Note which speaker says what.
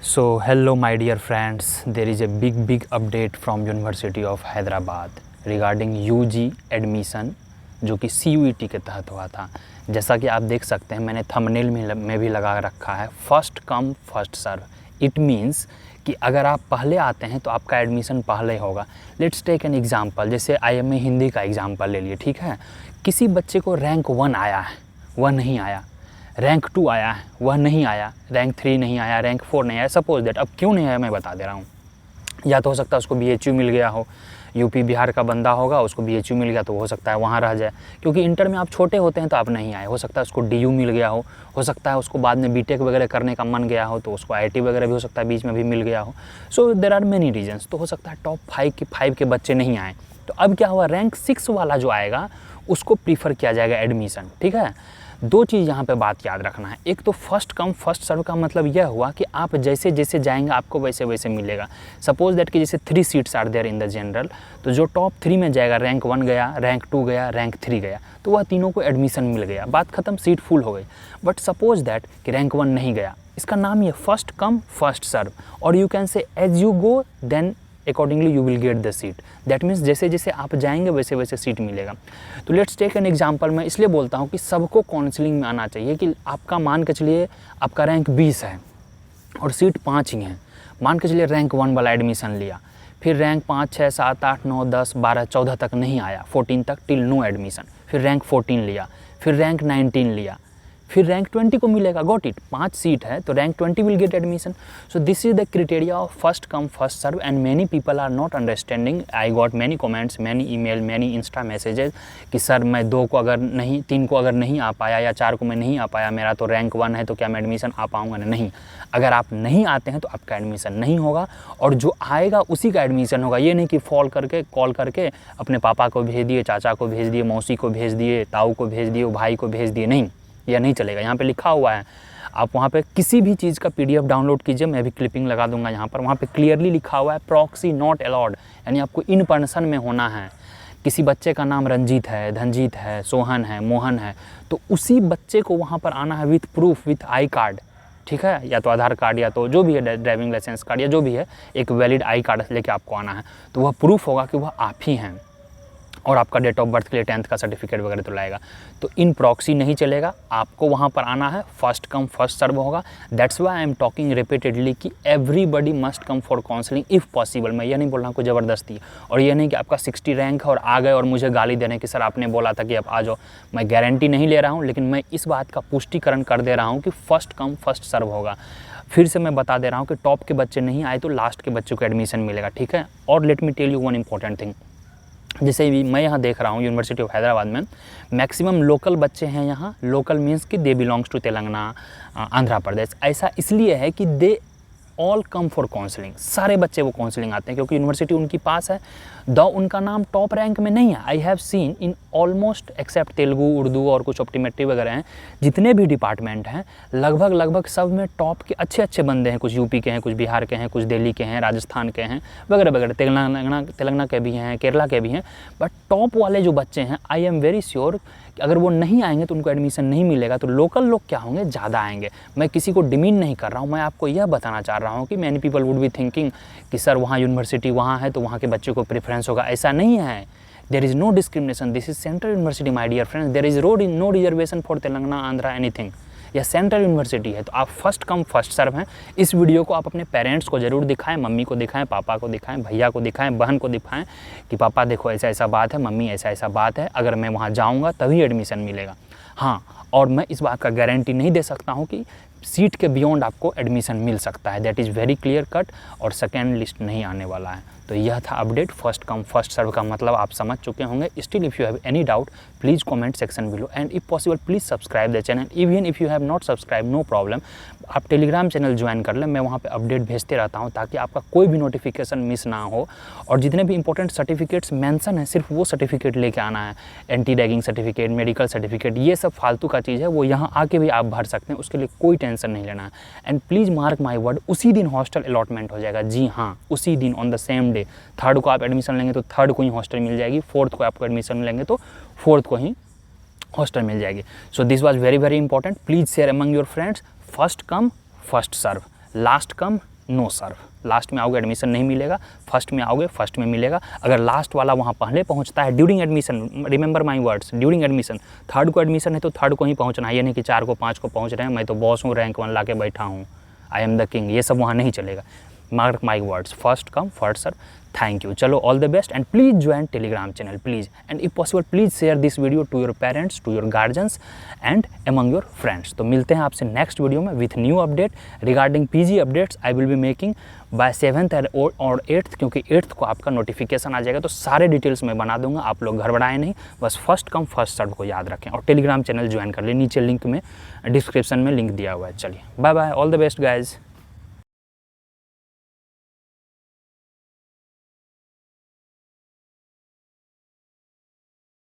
Speaker 1: So hello my dear friends, there is a big update from University of Hyderabad regarding UG admission जो कि CUET के तहत हुआ था। जैसा कि आप देख सकते हैं, मैंने थंबनेल में भी लगा रखा है, first come first serve. It means कि अगर आप पहले आते हैं तो आपका एडमिशन पहले होगा। लेट्स टेक एन एग्जांपल, जैसे IMA हिंदी का एग्जांपल ले लिए, ठीक है। किसी बच्चे को रैंक 1 आया है, वह नहीं आया, रैंक 2 आया है, वह नहीं आया, रैंक 3 नहीं आया, रैंक 4 नहीं आया। सपोज दैट, अब क्यों नहीं आया मैं बता दे रहा हूँ। या तो हो सकता है उसको BHU मिल गया हो, यूपी बिहार का बंदा होगा, उसको BHU मिल गया तो हो सकता है वहाँ रह जाए, क्योंकि इंटर में आप छोटे होते हैं तो आप नहीं आए। हो सकता है उसको DU मिल गया हो सकता है उसको बाद में BTech वगैरह करने का मन गया हो तो उसको IIT वगैरह भी हो सकता है बीच में भी मिल गया हो। So there are many reasons. तो हो सकता है टॉप 5 के बच्चे नहीं आए। तो अब क्या हुआ, रैंक 6 वाला जो आएगा उसको प्रीफर किया जाएगा एडमिशन, ठीक है। दो चीज़ यहाँ पे बात याद रखना है। एक तो फर्स्ट कम फर्स्ट सर्व का मतलब यह हुआ कि आप जैसे जैसे जाएंगे आपको वैसे वैसे मिलेगा। सपोज दैट कि जैसे 3 seats are there in the general, तो जो टॉप 3 में जाएगा, रैंक 1 गया, रैंक 2 गया, रैंक 3 गया, तो वह तीनों को एडमिशन मिल गया, बात खत्म, सीट फुल हो गई। बट सपोज दैट कि रैंक 1 नहीं गया, इसका नाम ये फर्स्ट कम फर्स्ट सर्व, और you can say as you go then accordingly you will get the seat. That means जैसे जैसे आप जाएंगे वैसे वैसे सीट मिलेगा। तो लेट्स टेक एन एग्जांपल। मैं इसलिए बोलता हूँ कि सबको काउंसलिंग में आना चाहिए कि आपका मान के चलिए आपका रैंक 20 है और सीट 5 ही हैं। मान के चलिए रैंक 1 वाला एडमिशन लिया, फिर रैंक 5, 6, 7, 8, 9, 10, 12, 14 तक नहीं आया, 14 तक टिल नो एडमिशन। फिर रैंक 14 लिया, फिर रैंक 19 लिया, फिर रैंक 20 को मिलेगा। गॉट इट, 5 सीट है तो rank 20 will get admission. So this is the criteria of first come first serve and many people are not understanding. I got many comments, many email, many insta messages कि sir मैं 2 को अगर नहीं, 3 को अगर नहीं आ पाया या 4 को मैं नहीं आ पाया, मेरा तो रैंक 1 है, तो क्या मैं एडमिशन आ पाऊँगा? नहीं, अगर आप नहीं आते हैं तो आपका एडमिशन नहीं होगा, और जो आएगा उसी का एडमिशन होगा। ये नहीं कि कॉल करके अपने पापा को भेज दिए, चाचा को भेज दिए, मौसी को भेज दिए, ताऊ को भेज दिए, भाई को भेज दिए। नहीं, यह नहीं चलेगा। यहाँ पे लिखा हुआ है, आप वहाँ पे किसी भी चीज़ का PDF डाउनलोड कीजिए, मैं भी क्लिपिंग लगा दूंगा यहाँ पर। वहाँ पे क्लियरली लिखा हुआ है प्रॉक्सी नॉट अलाउड, यानी आपको इन पर्सन में होना है। किसी बच्चे का नाम रंजीत है, धनजीत है, सोहन है, मोहन है, तो उसी बच्चे को वहाँ पर आना है with proof, with I card, ठीक है, या तो आधार कार्ड या तो जो भी है ड्राइविंग लाइसेंस कार्ड या जो भी है, एक वैलिड आई कार्ड लेके आपको आना है। तो वह प्रूफ होगा कि वह आप ही हैं, और आपका डेट ऑफ बर्थ के लिए 10th का सर्टिफिकेट वगैरह तो लाएगा। तो इन प्रॉक्सी नहीं चलेगा, आपको वहाँ पर आना है, फर्स्ट कम फर्स्ट सर्व होगा। That's why I am talking repeatedly कि everybody must come for counselling if possible. मैं ये नहीं बोल रहा हूँ कोई ज़बरदस्ती, और ये नहीं कि आपका 60 रैंक है और आ गए और मुझे गाली देने कि सर आपने बोला था कि आप आ जाओ। मैं गारंटी नहीं ले रहा हूँ, लेकिन मैं इस बात का पुष्टिकरण कर दे रहा हूँ कि फर्स्ट कम फर्स्ट सर्व होगा। फिर से मैं बता दे रहा हूँ कि टॉप के बच्चे नहीं आए तो लास्ट के बच्चों को एडमिशन मिलेगा, ठीक है। और let me tell you one important thing, जैसे भी मैं यहाँ देख रहा हूँ यूनिवर्सिटी ऑफ हैदराबाद में मैक्सिमम लोकल बच्चे हैं यहाँ। लोकल मीन्स कि they belongs to Telangana, Andhra Pradesh. ऐसा इसलिए है कि they all come for counselling, सारे बच्चे वो काउंसलिंग आते हैं क्योंकि यूनिवर्सिटी उनकी पास है। द उनका नाम टॉप रैंक में नहीं है। I have seen in almost except Telugu, Urdu और कुछ ऑप्टिमेट्री वगैरह हैं, जितने भी डिपार्टमेंट हैं लगभग सब में टॉप के अच्छे बंदे हैं। कुछ यूपी के हैं, कुछ बिहार के हैं, कुछ दिल्ली के हैं, राजस्थान के हैं वगैरह वगैरह, तेलंगाना के भी हैं, केरला के भी हैं। बट टॉप वाले जो बच्चे हैं, आई एम वेरी श्योर कि अगर वो नहीं आएंगे तो उनको एडमिशन नहीं मिलेगा। तो लोकल लोग क्या होंगे, ज़्यादा आएंगे। मैं किसी को डिमीन नहीं कर रहा हूँ, मैं आपको यह बताना चाह रहा हूँ कि many people would be thinking कि सर वहाँ यूनिवर्सिटी वहाँ है तो वहाँ के बच्चों को प्रेफरेंस होगा। ऐसा नहीं है। There is no discrimination, this is central university my dear friends. There is no reservation for Telangana, Andhra, anything. यह सेंट्रल यूनिवर्सिटी है, तो आप फर्स्ट कम फर्स्ट सर्व हैं। इस वीडियो को आप अपने पेरेंट्स को ज़रूर दिखाएं, मम्मी को दिखाएं, पापा को दिखाएं, भैया को दिखाएं, बहन को दिखाएं कि पापा देखो ऐसा बात है, मम्मी ऐसा बात है, अगर मैं वहाँ जाऊँगा तभी एडमिशन मिलेगा। हाँ, और मैं इस बात का गारंटी नहीं दे सकता हूँ कि सीट के बियॉन्ड आपको एडमिशन मिल सकता है, that is very clear cut, और सेकेंड लिस्ट नहीं आने वाला है। तो यह था update. First come first serve का मतलब आप समझ चुके होंगे। Still if you have any doubt please comment section below, and if possible please subscribe the channel. Even if you have not subscribe, no problem, आप टेलीग्राम चैनल ज्वाइन कर लें, मैं वहाँ पे अपडेट भेजते रहता हूँ ताकि आपका कोई भी नोटिफिकेशन मिस ना हो। और जितने भी इंपॉर्टेंट सर्टिफिकेट्स मेंशन है, सिर्फ वो सर्टिफिकेट लेके आना है। Anti ragging certificate, medical certificate, ये सब फालतू का चीज़ है, वो यहाँ आके भी आप भर सकते हैं, उसके लिए कोई टेंशन नहीं लेना है। And please mark my word, उसी दिन हॉस्टल अलॉटमेंट हो जाएगा। जी हाँ, उसी दिन, on the same day. 3rd को आप एडमिशन लेंगे तो 3rd को ही हॉस्टल मिल जाएगी, 4th को आपको एडमिशन लेंगे तो 4th को ही हॉस्टल मिल जाएगी। So this was very important. Please share among your friends. First come first serve. Last come no serve, last में आओगे एडमिशन नहीं मिलेगा, फर्स्ट में आओगे फर्स्ट में मिलेगा। अगर लास्ट वाला वहाँ पहले पहुँचता है during admission, remember my words, during admission, third को एडमिशन है तो थर्ड को ही पहुँचना है, ये नहीं कि 4 को 5 को पहुँच रहे हैं, मैं तो बॉस हूँ, रैंक 1 ला के बैठा हूँ, आई एम द किंग, ये सब वहाँ नहीं चलेगा। Mark my words, first come first serve. Thank you, चलो all the best and please join Telegram channel please, and if possible please share this video to your parents, to your guardians and among your friends. तो मिलते हैं आपसे next video में with new update regarding PG updates I will be making by 7th और 8th, क्योंकि 8th को आपका notification आ जाएगा, तो सारे डिटेल्स मैं बना दूंगा, आप लोग घबराएं नहीं, बस फर्स्ट कम फर्स्ट सर्व को याद रखें और टेलीग्राम चैनल ज्वाइन कर लें, नीचे लिंक में डिस्क्रिप्शन में लिंक दिया हुआ है। चलिए bye bye, all the best guys.